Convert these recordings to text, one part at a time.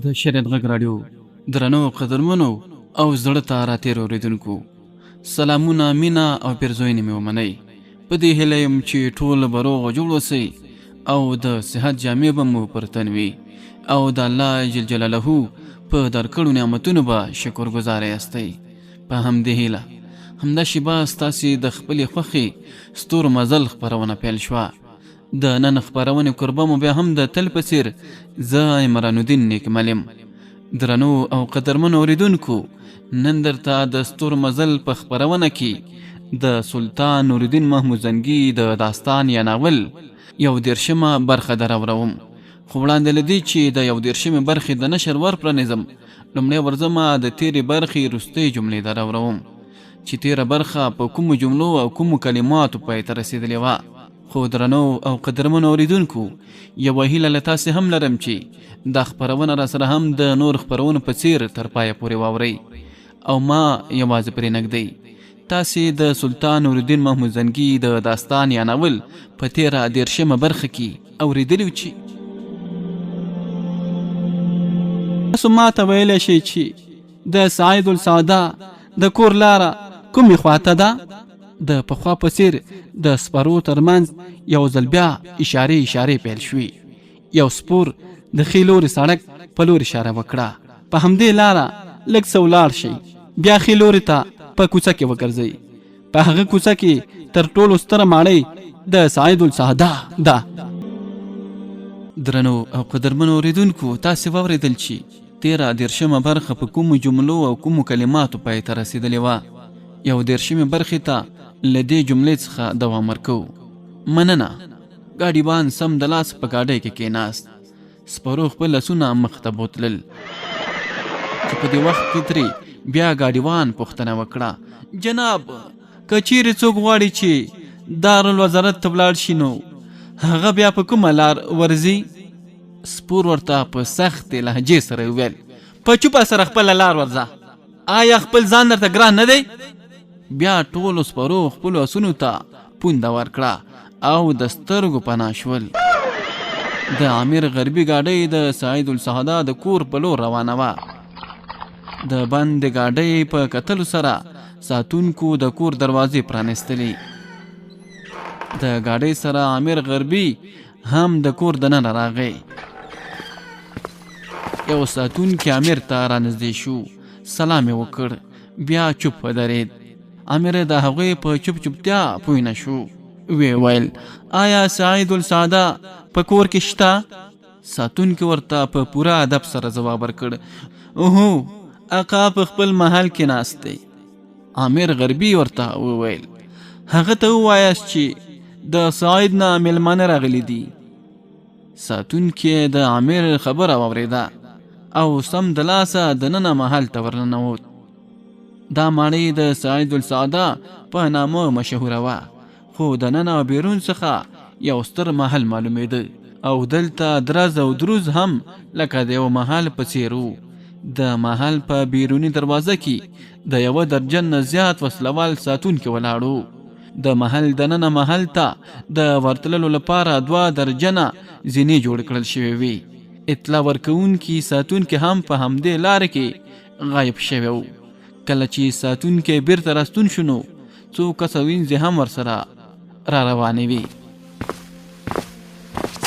د شریعت غږ راډیو درنو قدرمنو او زړه ته راتېرو اورېدونکو سلامونه، مینه او پیرزوینې مې ومنئ. په دې هیله یم چې ټول به روغ او جوړ اوسئ او د صحت جامې به مو پر تن وي او د الله جل جلاله په درکړو نعمتونو به شکر ګزاره یاستئ. په همدې هیله همدا شیبه ستاسې د خپلې خوښې ستورو مزل خپرونه پیل شوه. د نن خپرونې کوربه مو بیا هم د تل په څیر زه عمران الدین نیکمل یم. درنو او قدرمنو اورېدونکو، نن درته د ستورو مزل په خپرونه کې د سلطان نورالدین محمود زنګي د داستان یا ناول 11مه برخه دراوړم. خو وړاندې له دې چې د 11مې برخې د نشر ور پرانیزم، لومړی ورځمه د تېرې برخې وروستۍ جملې دراوړم چې تېره برخه په کومو جملو او کومو کلماتو پای ته رسېدلې وه. خو درنو او قدرمنو اورېدونکو، یوه هیله له تاسې هم لرم چې دا خپرونه را سره هم د نور خپرونو په څیر تر پایه پورې واورئ او ما یوازې پرې نږدئ. تاسې د سلطان نورالدین محمود زنګي د داستان یا ناول په تېره 13مه برخه کې اورېدلي چې تاسو ما ته ویلی شئ چې د سعید السعاده د کور لاره کومې خواته ده؟ د پخوا په څیر د سپرو ترمنځ یو ځل بیا اشارې پیل شوې. یو سپور د ښي لوري سړک په لور اشاره وکړه. په همدې لاره لږ څه ولاړ شئ، بیا ښي لوري ته په کوڅه کې وګرځئ. په هغه کوڅه کې تر ټولو ستره ماڼۍ د سعید السعاده ده. درنو او قدرمنو اورېدونکو، تاسې واورېدل چې تېره 13مه برخه په کومو جملو او کومو کلماتو پای ته رسېدلې وه. 11مې برخې ته له دې جملې څخه دوام ورکوو. مننه. ګاډیوان سم د لاس په ګاډۍ کې کېناست. سپرو خپل لاسونه مخ ته بوتلل چې په دې وخت کې ترې بیا ګاډیوان پوښتنه وکړه: جناب، که چیرې څوک غواړي چې دارالوزارت ته ولاړ شي نو هغه بیا په کومه لار ورځي؟ سپور ورته په سختې لهجې سره وویل: په چوپه سره خپله لار ورځه. آیا خپل ځان درته ګران نه دی؟ بیا ټولو سپرو خپلو اسونو ته پونده ورکړه او د سترګو پناه شول. د امیر غربي ګاډۍ د سعید السعاده د کور په لور روانه وه. د بندې ګاډۍ په کتلو سره ساتونکو د کور دروازې پرانیستلې. د ګاډۍ سره امیر غربي هم د کور دننه راغی. یو ساتونکی امیر ته رانږدې شو، سلام یې وکړ، بیا چوپ ودرېد. امیر د هغوی په چوپتیا پوه نه شو. ویې ویل: آیا سعید السعاده په کور کې شته؟ ساتونکي ورته په پوره ادب سره ځواب ورکړ: اوهو، اقا په خپل محل کې ناست دی. امیر غربي ورته وویل: هغه ته ووایاست چې د سعید نه میلمانه راغلي دي. ساتونکي د امیر خبره واورېده او سم د لاسه دننه محل ته ورننوت. دا ماڼۍ د سعید السعاده په نامه مشهوره وه، خو د ننه او بیرون څخه یو ستر محل معلومېده او دلته درز او دروز هم لکه د یو محل په څېر و. د محل په بیروني دروازه کې د 1 درجن نه زیات وسلوال ساتونکي ولاړو. د محل دننه محل ته د ورتللو لپاره 2 درجنه زینې جوړ کړل شوې وې. اطلاع ورکوونکي ساتونکي هم په همدې لارې کې غایب شوی و. کله چې ساتونکي بیرته راستون شو نو څو کسه وینځې هم ورسره را روانې وې.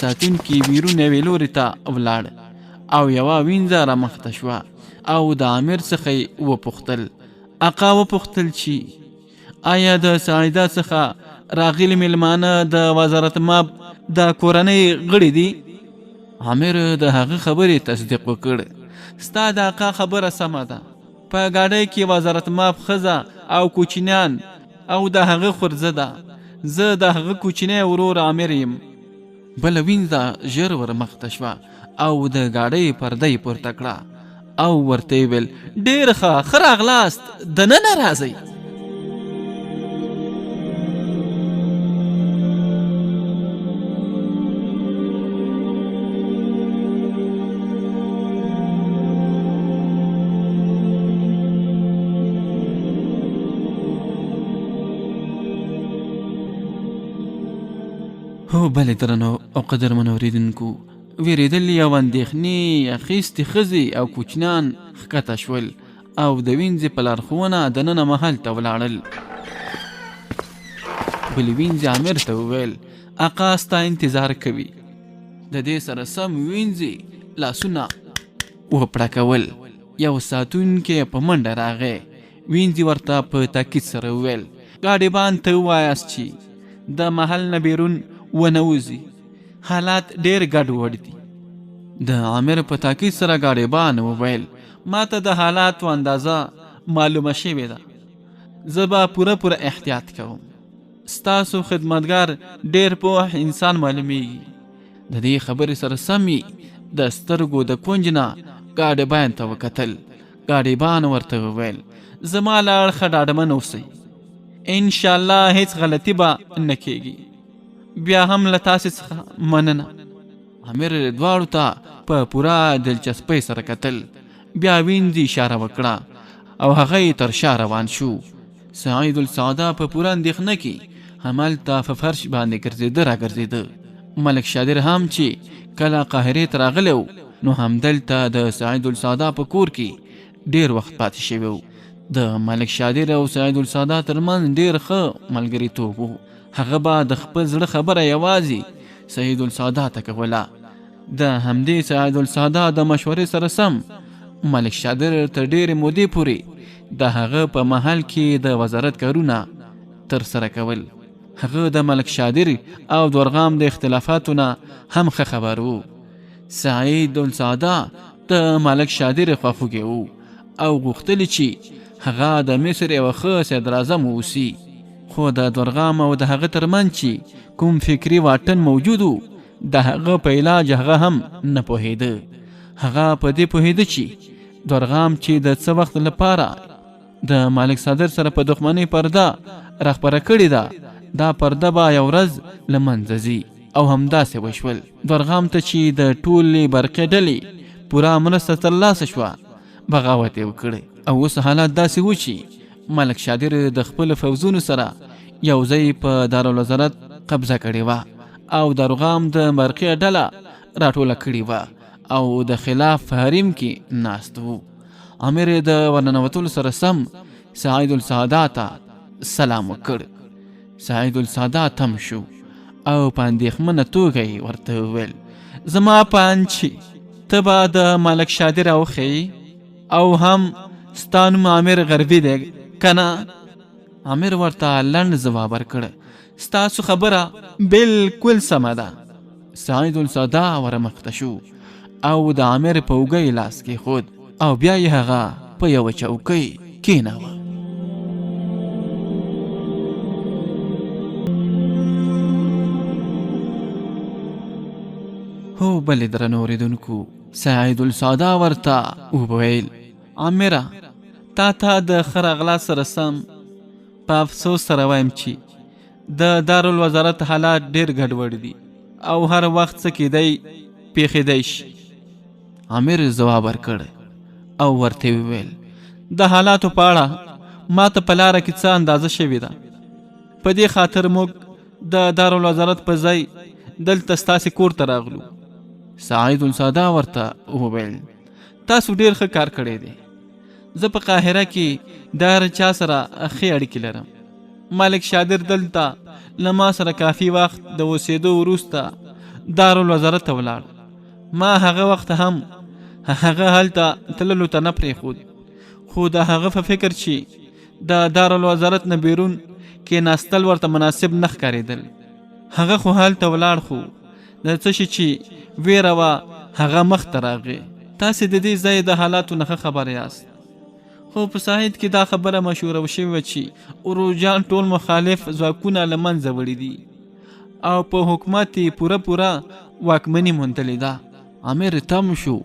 ساتونکي بیرون یوې لوري ته ولاړ او یوه وینځه رامخته شوه او د امیر څخه یې وپوښتل. اقا وپوښتل چې آیا د سعیده څخه راغلي میلمانه د وزارت ماب د کورنۍ غړي دي؟ امیر د هغه خبرې تصدیق وکړ. ستا د اقا خبره سمه ده. په ګاډۍ کې وزارت ماب ښځه او کوچنیان او د هغه خورزه ده. زه د هغه کوچنی ورور امیر یم. بله وینځه ژر ورمخته شوه او د ګاډۍ پرده یې پورته کړه او ورته یې ویل: ډېر ښه راغلاست، دننه راځئ. هو بلې درنو او قدرمنو اورېدونکو، ویرېدلې او اندېښنې اخیستې ښځې او کوچنیان ښکته شول او د وینځې په لارښوونه دننه محل ته ولاړل. بلې وینځې عامر ته وویل آقا ستا انتظار کوي. د دې سره سم وینځې لاسونه وپړکول. یو ساتونکی په منډه راغی. وینځې ورته په تاکید سره وویل ګاډیبان ته ووایاست چې د محل نه بیرون ونه وځي، حالات ډېر ګډوډ دي. د عامر په تاکید سره ګاډیبان وویل ما ته د حالاتو اندازه معلومه شوې ده، زه به پوره احتیاط کوم. ستاسو خدمتګار ډېر پوه انسان معلومیږي. د دې خبرې سره سمې د سترګو د کونج نه ګاډیبان ته وکتل. ګاډیبان ورته وویل زما له اړخه ډاډمن اوسئ، انشاءالله هیڅ غلطي به نه کیږي. بیا هم له تاسې څخه مننه. عامر دواړو ته په پوره دلچسپۍ سره کتل. بیا وینځي اشاره وکړه او هغه یې تر شا روان شو. سعید السعاده په پوره اندېښنه کې همالته په فرش باندې ګرځېده راګرځېده. ملک شادر هم چې کله قاهرې ته راغلی و نو همدلته د سعید السعاده په کور کې ډېر وخت پاتې شوی و. د ملک شادر او سعید السعاده ترمنځ ډېر ښه ملګریتوب و. هغه به د خپل زړه خبره یوازې سعید السعاده ته کوله. د همدې سعید السعاده د مشورې سره سم ملک شادر تر ډېرې مودې پورې د هغه په محل کې د وزارت کارونه ترسره کول. هغه د ملک شادر او دورغام د اختلافاتو نه هم ښه خبر و. سعید السعاده د ملک شادر خواخوږی و او غوښتل چې هغه د مصر یو ښه صدراعظم واوسي. خو د دورغام او د هغه ترمنځ چې کوم فکري واټن موجود و د هغه په علاج هغه هم نه پوهېده. هغه په دې پوهېده چې دورغام چې د څه وخت لپاره د ملک صادر سره په دښمنۍ پرده راخپره کړې ده، دا پرده به یو ورځ له منځه ځي او همداسې وشول. دورغام ته چې د ټولې برقي ډلې پوره مرسته ترلاسه شوه بغاوت یې وکړی. او اوس حالات داسې و چې ملک شادر د خپل فوزونو سره یو ځای په دارالوزارت قبضه کړې وه او دورغام د برقي ډله راټوله کړې وه او د خلاف حریم کې ناست و. عامر د ورننوتلو سره سم سعید السعاده ته سلام وکړ. سعید السعاده تم شو او په اندېښمنه توګه یې ورته وویل زما په اند چې ته به د ملک شادر اوښیې او هم ستا نوم عامر غربي دی که نه؟ عامر ورته لنډ ځواب ورکړ ستاسو خبره بالکل سمه ده. سعید السعاده ورمخته شو او د عامر په اوږه یې لاس کېښود او بیا یې هغه په یوه چوکۍ کېناوه. هو بلې درنو اورېدونکو، سعید السعاده ورته وویل عامره تا ته د ښه راغلا سره سم په افسوس سره وایم چې د دارالوزارت حالات ډېر ګډوډ دي او هر وخت څه کېدی پیښېدی شي. عامر ځواب ورکړ او ورته وویل د حالاتو په اړه ما ته په لاره کې څه اندازه شوې ده، په دې خاطر موږ د دارالوزارت په ځای دلته ستاسې کور ته راغلو. سعید السعاده ورته وویل تاسو ډېر ښه کار کړی دی. زه په قاهره کې د هر چا سره ښې اړیکې لرم. ملک شادر دلته له ما سره کافي وخت د اوسېدو وروسته دارالوزارت ته ولاړ. ما هغه وخت هم هغه هلته تللو ته نه پرېښود، خو د هغه په فکر چې د دارالوزارت نه بیرون کېناستل ورته مناسب نه ښکارېدل. هغه خو هلته ولاړ، خو د څه شي چې ویره وه هغه مخته راغی. تاسې د دې ځای د حالاتو نه ښه خبر یاست. خو په ساحد کې دا خبره مشهوره شوې وه چې اروجان ټول مخالف ځواکونه له منځه وړي دي او په حکومت یې پوره واکمني موندلې ده. عامر تم شو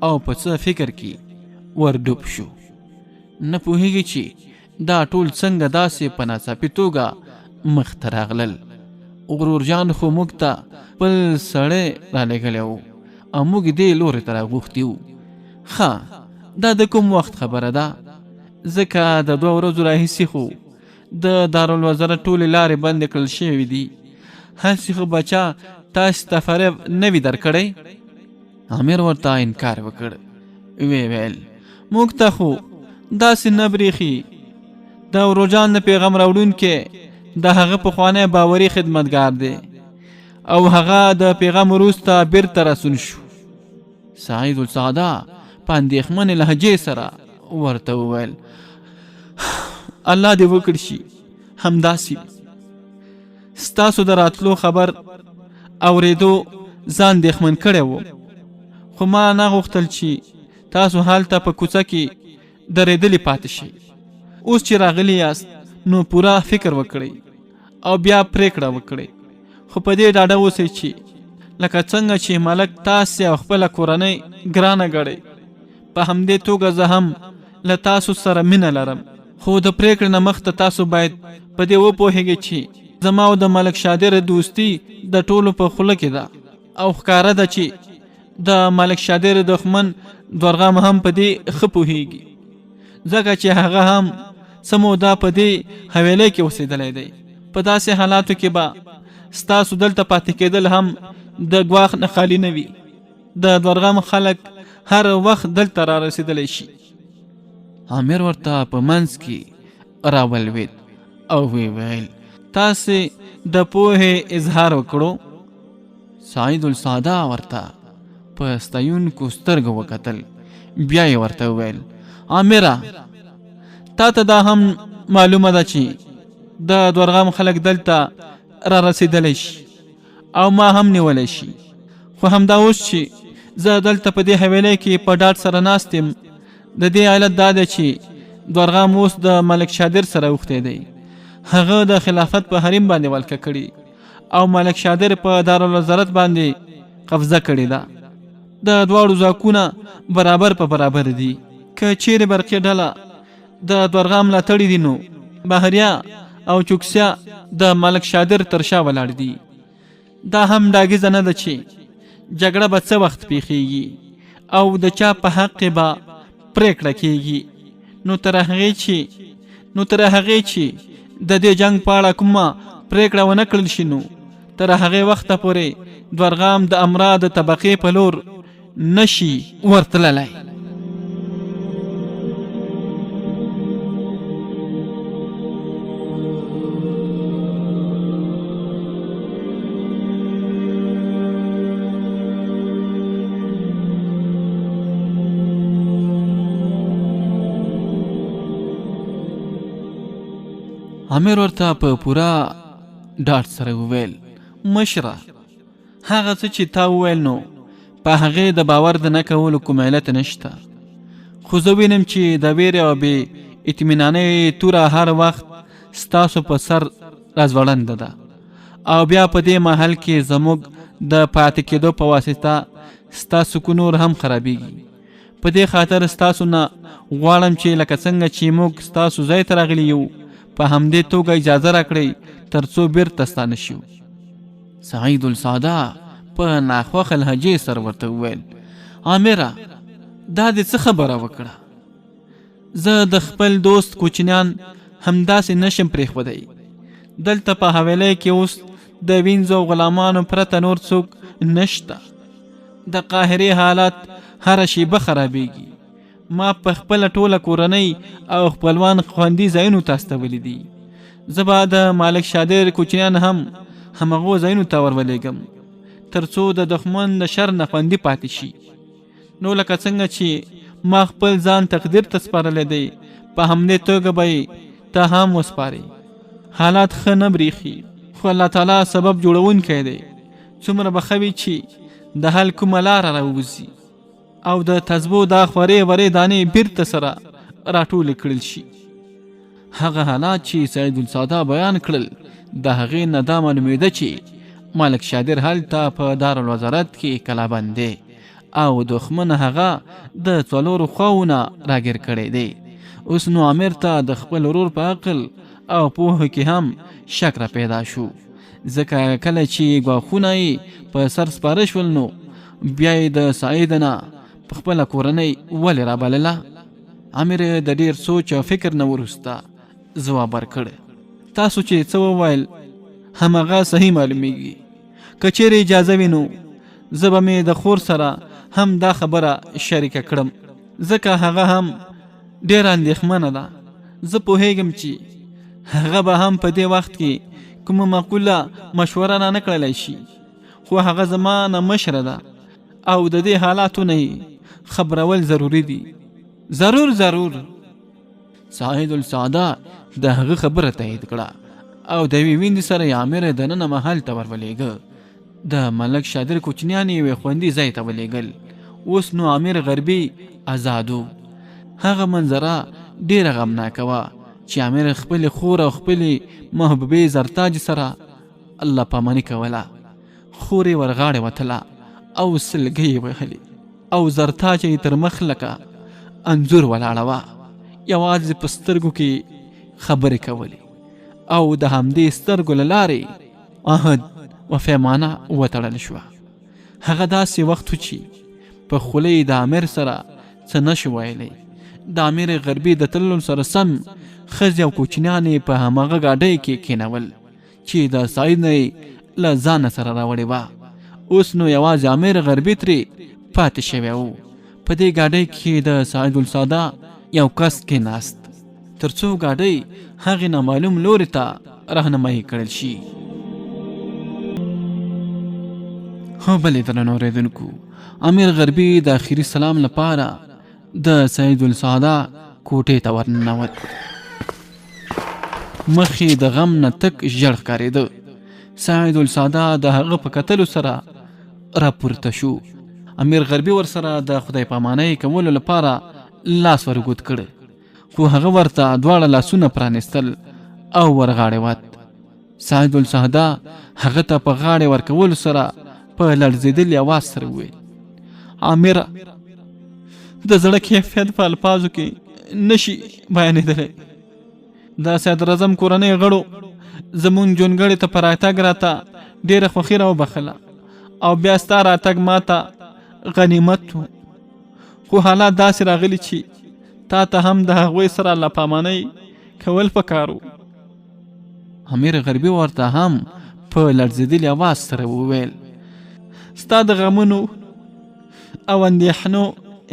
او په څه فکر کې ورډوب شو. نه پوهېږي چې دا ټول څنګه داسې په ناڅاپي توګه مخته راغلل. غرورجان خو موږ ته خپل سړی رالېږلی و او موږ دې لورې ته راغوښتي وو. ښه دا د کوم وخت خبره ده؟ ځکه د 2 ورځو راهیسې خو د دارالوزارت ټولې لارې بندې کړل شوې دي. هسې خو بچا تاسې ته فریب نه وي درکړی عامر ورته انکار وکړ. ویل موږ ته خو داسې نه بریښي. د وروجان د پیغام راوړونکی د هغه پخوانی باوري خدمتګار دی او هغه د پیغام وروسته بیرته راسون شو. سعید السعده په اندېښمنې لهجې سره ورته وویل الله دې وکړ شي همداسې ستاسو د راتلو خبر اورېدو ځان اندېښمن کړی و، خو ما نه غوښتل چې تاسو هلته په کوڅه کې درېدلي پاتې شئ. اوس چې راغلي یاست نو پوره فکر وکړئ او بیا پریکړه وکړئ، خو په دې ډاډه اوسئ چې لکه څنګه چې ملک تاسې او خپله کورنۍ ګرانه ګڼئ، په همدې توګه زه هم له تاسو سره مینه لرم. خو د پریکړې نه مخته تاسو باید په دې وپوهیږئ چې زما او د ملک شادر دوستي د ټولو په خوله کې ده او ښکاره ده چې د ملک شادر دښمن دورغم هم په دې ښه پوهیږي، ځکه چې هغه هم څه موده په دې حویلۍ کې اوسېدلی دی. په داسې حالاتو کې به ستاسو دلته پاتې کېدل هم د ګواښ نه خالي نه وي. د دورغم خلک هر وخت دلته را رسېدلی شي. عامر ورته په منځ کې راولوید او ویل تاسې د پوهې اظهار وکړو. سعید السعده ورته په ستایونکو سترګو وکتل، بیا یې ورته وویل عامره تا ته دا هم معلومه ده چې د دورغم خلک دلته را رسېدلی شي او ما هم نیولی شي، خو همدا اوس چې زه دلته په دې حویلۍ کې په ډاډ سره ناست یم، د دې علت دا دی چې دورغم اوس د ملک شادر سره اوښتی دی. هغه د خلافت په حریم باندې ولکه کړي او ملک شادر په دارالوزارت باندې قبضه کړې ده. د دواړو ځواکونه برابر په برابر دي. که چیرې برقي ډله د دورغم ملاتړي دي نو بهریا او چوکسیا د ملک شادر تر شا ولاړ دي. دا هم ډاګیزه نه ده چې جګړه به څه وخت پیښیږي او د چا په حق به پریکړه کیږي. نو تر هغې چې د دې جنگ په اړه کومه پریکړه ونه کړل شي نو تر هغې وخته پورې دورغام د امرا د طبقې په لور نشي ورتللی. عامر ورته په پوره ډاډ سره وویل مشره هغه څه چې تا وویل نو په هغې د باور د نه کولو کوم علت نشته، خو زه وینم چې د ویرې او بې اطمینانۍ توره هر وخت ستاسو په سر راځوړنده ده او بیا په دې محل کې زموږ د پاتې کېدو په واسطه ستاسو کو نور هم خرابېږي. په دې خاطر ستاسو نه غواړم چې لکه څنګه چې موږ ستاسو ځای ته راغلي یو په همدې توګه اجازه راکړئ تر څو بیرته ستانه شو. سعید السعده په ناخوښه لهجې سره ورته وویل عامره دا دې څه خبره وکړه؟ زه د خپل دوست کوچنیان همداسې نشم پرېښودی. دلته په حویلۍ کې اوس د وینځو غلامانو پرته نور څوک نشته. د قاهرې حالات هره شیبه خرابېږي. ما په خپله ټوله کورنۍ او خپلوان خوندي ځایونو ته استولي دي. زه به د مالک شادر کوچنیان هم همغو ځایونو ته ورولېږم تر څو د دښمن د شر نه خوندي پاتې شي. نو لکه څنګه چې ما خپل ځان تقدیر ته سپارلی دی په همدې توګه به ته هم وسپارې. حالات ښه نه بریښي خو الله تعالی سبب جوړونکی دی. څومره به ښه وي چې د حل کومه لاره راووځي او د تسبو دا خورې ورې دانې بیرته سره راټولې کړل شي. هغه حالات چې سعید السعده بیان کړل د هغې نه دا معلومېده چې ملک شادر هلته په دارالوزارت کې کلابند دی او دښمن هغه د څلورو خواوو نه راګیر کړی دی. اوس نو عامر ته د خپل ورور په عقل او پوهه کې هم شک را پیدا شو، ځکه کله چې ګواښونه یې په سر سپاره شول نو بیا یې د سعید نه په خپله کورنۍ ولې رابلله. عامر د ډېر سوچ او فکر نه وروسته ځواب ورکړ تاسو چې څه وویل همغه صحیح معلومیږي. که چیرې اجازه وي نو زه به مې د خور سره هم دا خبره شریکه کړم، ځکه هغه هم ډېره اندېښمنه ده. زه پوهیږم چې هغه به هم په دې وخت کې کومه معقوله مشوره رانه کړلی شي، خو هغه زما نه مشره ده او د دې حالاتو نه یې خبرول ضروري دي. ضرور. سعید السعاده د هغه خبره تایید کړه او د یوې ویندې سره یې عامر دننه محل ته ورولېږه. د ملک شادر کوچنیان یې یوې خوندي ځای ته ولېږل. اوس نو عامر غربي آزادو. هغه منظره ډېره غمناکه وه چې عامر خپلې خور او خپلې محبوبې زرتاج سره الله پاماني کوله. خور یې ورغاړې وتله او سلګۍ یې وهلې او زرتاج یې تر مخ لکه انځور ولاړه وه. یوازې په سترګو کې خبرې کولې او د همدې سترګو له لارې عهد و پیمانه وتړل شوه. هغه داسې وخت و چې په خوله یې د عامر سره څه نشو ویلی. د عامر غربي د تللو سره سم ښځې او کوچنیان یې په هماغه ګاډۍ کې کېنول چې د سعید نه یې له ځانه سره راوړې وه. اوس نو یوازې عامر غربي ترې پاتې شوی و. په دې ګاډۍ کې د سعید السعاده یو کس کېناست تر څو ګاډۍ هغې نامعلوم لوري ته رهنمایي کړل شي. هو بلې درنو اورېدونکو، عامر غربي د آخري سلام لپاره د سعید السعاده کوټې ته ورننوت. مخ یې د غم نه تک ژړ ښکارېده. سعید السعاده د هغه په کتلو سره راپورته شو. امیر غربي ورسره د خدای پامانۍ کولو لپاره لاس ورګوت کړ، خو هغه ورته دواړه لاسونه پرانیستل او ورغاړې وت. سعید السعاده هغه ته په غاړې ورکولو سره په لړزېدلي اواز سره وویل: عامره، د زړه کیفیت په الفاظو کې نشي بیانېدلی. د صدراعظم کورنۍ غړو زمونږ جونګړې ته په راتګ راته ډېره خوښي راوبخله او بیا ستا راتګ ماته غنیمت و، خو حالات داسې راغلي چې تا ته هم د هغوی سره الله پامانۍ کول پکار و. امیر غربي ورته هم په لړزېدلي اواز سره وویل: ستا د غمونو او اندېښنو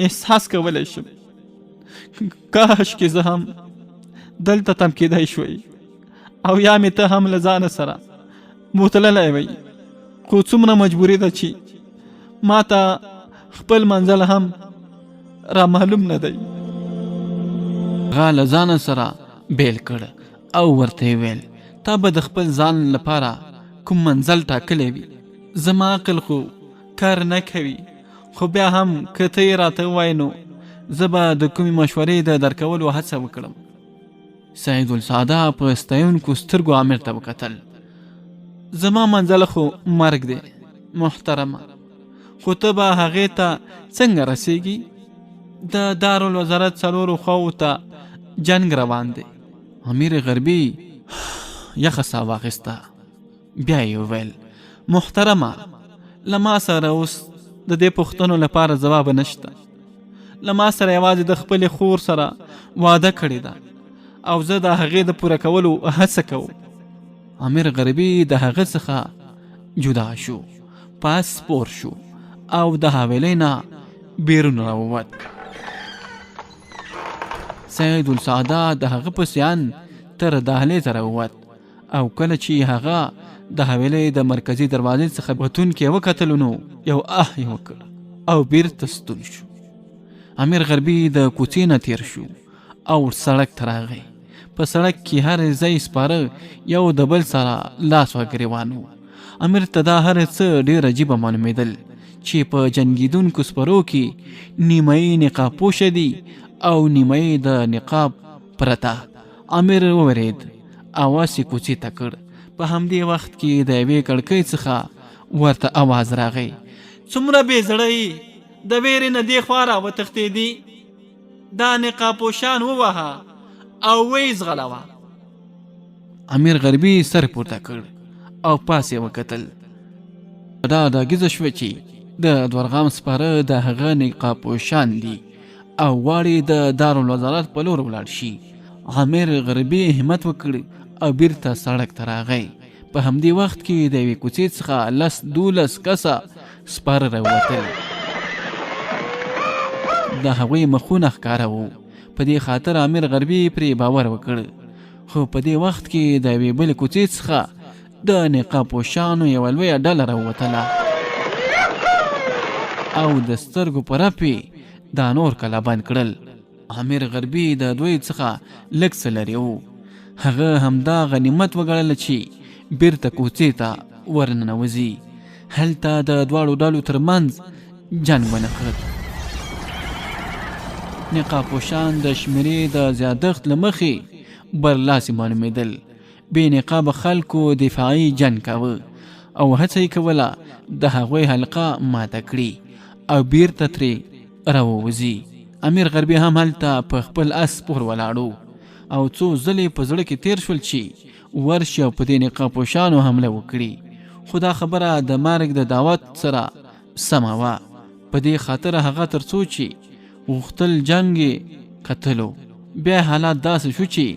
احساس کولی شم. کاش کې زه هم دلته تم کېدی شوی او یا مې ته هم له ځانه سره بوتللی وی، خو څومره مجبوري ده چې ما ته خپل منزل هم را معلوم نه دی. هغه له ځانه سره بیل کړ او ورته یې ویل: تا به د خپل ځان لپاره کوم منزل ټاکلی وي. زما عقل خو کار نه کوي، خو بیا هم که ته یې راته ووایې نو زه به د کومې مشورې د درکولو هڅه وکړم. سعید السعاده په ستایونکو سترګو عامر ته وکتل. زما منزل خو مرګ دی محترمه، خو ته به هغې ته څنګه رسیږي؟ د دارالوزارت څلورو خواو ته جنګ روان دی. امیر غربي یخه ساه واخیسته، بیا یې وویل: محترمه، له ما سره اوس د دې پوښتنو لپاره ځواب نشته. له ما سره یوازې د خپلې خور سره واده کړې ده او زه د هغې د پوره کولو هڅه کوم. امیر غربي د هغه څخه جدا شو، پاس سپور شو او د حویلۍ نه بیرون راووت. سعید السعاده د هغه په شیان تر دهلیزه راووت او کله چې هغه د حویلۍ د مرکزي دروازې څخه وتونکي وکتلو نو یو آه یې وکړ او بیرته ستون شو. امیر غربي د کوڅې نه تیر شو او سړک ته راغی. په سړک کې هر ځای سپاره یو د بل سره لاس وګریوان وو. امیر ته دا هر څه ډېر عجیبه معلومېدل چې په جنګېدونکو سپرو کې نیمایي نقاب پوشه دي او نیمایي د نقاب پرته. امیر وورېد، اواز یې کوڅې ته کړ. په همدې وخت کې د یوې کړکۍ څخه ورته اواز راغی: څومره بې زړه یې، د ویرې نه دې خوا را وتښتېدي. دا نقاب پوشان ووهه او ویې ځغلوه. امیر غربي سر پورته کړ او پاس یې وکتل. دا ډاګیزه شوه چې د دورغام سپاره د هغه نقاب پوشان دي او غواړي د دارالوزارت په لور ولاړ شي. امیر غربي همت وکړ او بیرته سړک ته راغی. په همدې وخت کې د یوې کوڅې څخه 10-12 کسه سپاره راووتل. د هغوی مخونه ښکاره وو. په دې خاطر امیر غربي پرې باور وکړ. خو په دې وخت کې د یوې بلې کوڅې څخه د نقاب پوشانو یوه لویه ډله راووتله او د سترګو په رپ دا نور کلا بند کړل. امیر غربي د دوی څخه لږ څه لرې و. هغه همدا غنیمت وګڼله چې بیرته کوڅې ته ورننوځي. هلته د دواړو ډلو ترمنځ جنګ ونښت. نقاب پوشان د شمیرې د زیادښت له مخې برلاسي معلومېدل. بې نقابه خلکو دفاعي جنګ کاوه او هڅه یې کوله د هغوی حلقه ماته کړي او بیرته ترې راووځي. امیر غربي هم هلته په خپل اس پور ولاړو او څو ځلې په زړه کې تیر شول چې ورشي او په دې نقاب پوشانو حمله وکړي. خو دا خبره د مرګ د دعوت سره سمه وه. په دې خاطر هغه تر څو چې غوښتل جنګ یې کتلو. بیا حالات داسې شو چې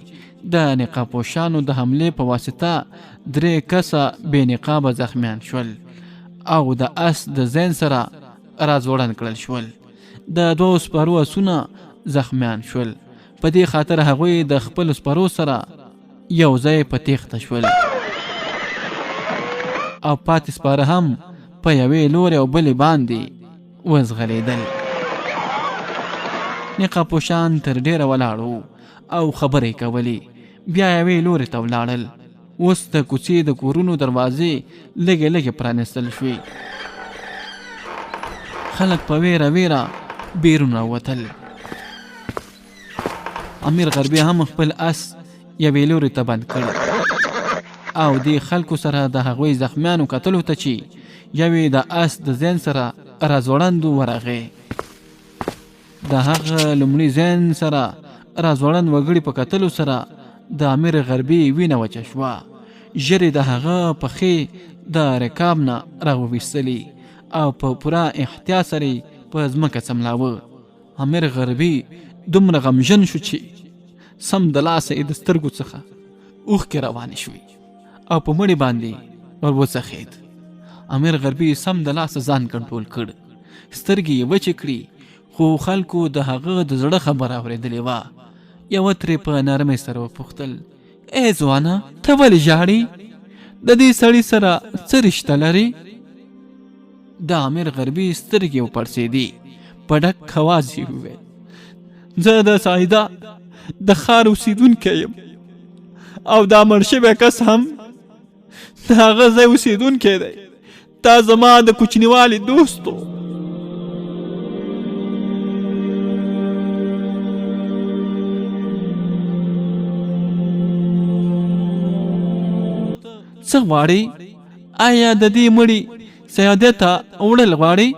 د نقاب پوشانو د حملې په واسطه 3 کسه بې نقابه زخمیان شول او د اس د زین سره راځوړند کړل شول. د 2 سپارو اسونه زخمیان شول. په دې خاطر هغوی د خپل سپارو سره یو ځای په تیښته شول او پاتې سپاره هم په یوې لورې او بلې باندې وزغلیدل. نقاب پوشان تر ډیره ولاړو او خبرې کولې. بیا یوې لورې ته ولاړل. اوس د کوڅې د کورونو دروازې لږې لږې پرانیستل شوې. خلک په ویره ویره بیرون راوتل. امیر غربي هم خپل اس یوې لورې ته بند کړ او دې خلکو سره د هغوی زخمیانو کتلو ته چې یوې د اس د زین سره راځوړند ورغې. د هغه لومړي زین سره راځوړند وګړي په کتلو سره د امیر غربي وینه وچه شوه. ژر د هغه پښې د رکاب نه راوویستلې او په پوره احتیاط سره په ځمکه څملاوه. امیر غربي دومره غمژن شو چې سم د لاسه یې د سترګو څخه اوښکې روانې شوې او په مړي باندې ور وڅخېد. امیر غربي سم د لاسه ځان کنټرول کړ. سترګې یې وچې کړې خو خلکو د هغه د زړه خبره اورېدلې وه. یوه ترې په نرمۍ سره وپوښتل: ای ځوانه، ته ولې ژاړې؟ د دې سړي سره څه رشته لرې؟ د امیر غربي سترګې وپړسېدې. په ډک آواز یې وویل: زه د سایده د ښار اوسېدونکی یم او دا مړ شوی کس هم د هغه ځای اوسېدونکی دی. دا زما د کوچنیوالي دوست و. څه غواړې؟ آیا د دې مړي سیادت ته وړل غواړې؟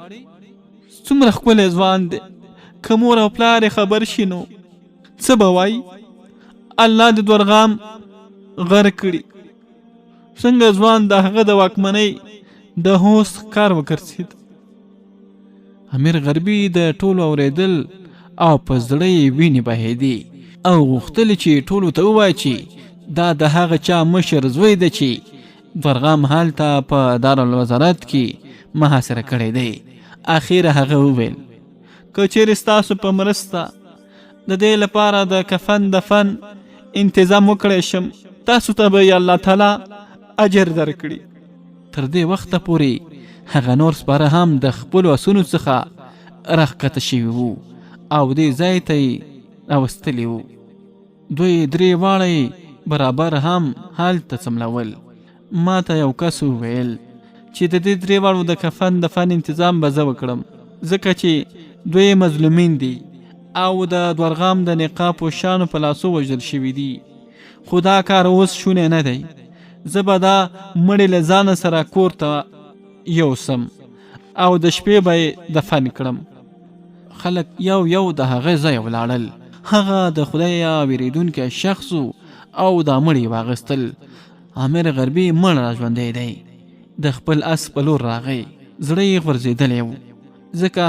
څومره ښکلی ځوان دی. که مور او پلار یې خبر شي نو څه به وایي؟ الله د دورغام غر کړي. څنګه ځوان د هغه د واکمنۍ د هوس کار وګرځېد. امیر غربي د ټولو اورېدل او په زړه یې وینې بهېدې او غوښتل چې ټولو ته ووایي چې دا د هغه چا مشر زوی دی چې دورغام هلته په دارالوزارت کې محاصره کړی دی. اخر هغه وویل: که چیرې ستاسو په مرسته د دې لپاره د کفن دفن انتظام وکړی شم، تاسو ته به الله تعالی اجر درکړي. تر دې وخته پورې هغه نور سپاره هم د خپلو اسونو څخه راښکته شوي وو او دې ځای ته یې راوستلي وو. دوی 3 واړه برابر هم هلته څملول. ما ته یو کس وویل چې د دې 3 واړو د کفن دفن انتظام به زه وکړم، ځکه چې دوی مظلومین دي او د دورغام د نقاب پوشانو په لاسو وژل شوي دي. خو دا کار اوس شونی نه دی. زه به دا مړی له ځانه سره کور ته یوسم او د شپې به یې دفن کړم. خلک یو یو د هغه ځای ولاړل. هغه د خدایه ویریدونکی شخص او دا مړی واغستل. امیر غربي مړ را ژوندی دی. د خپل اس په لور راغی. زړه یې غورځېدلی و ځکه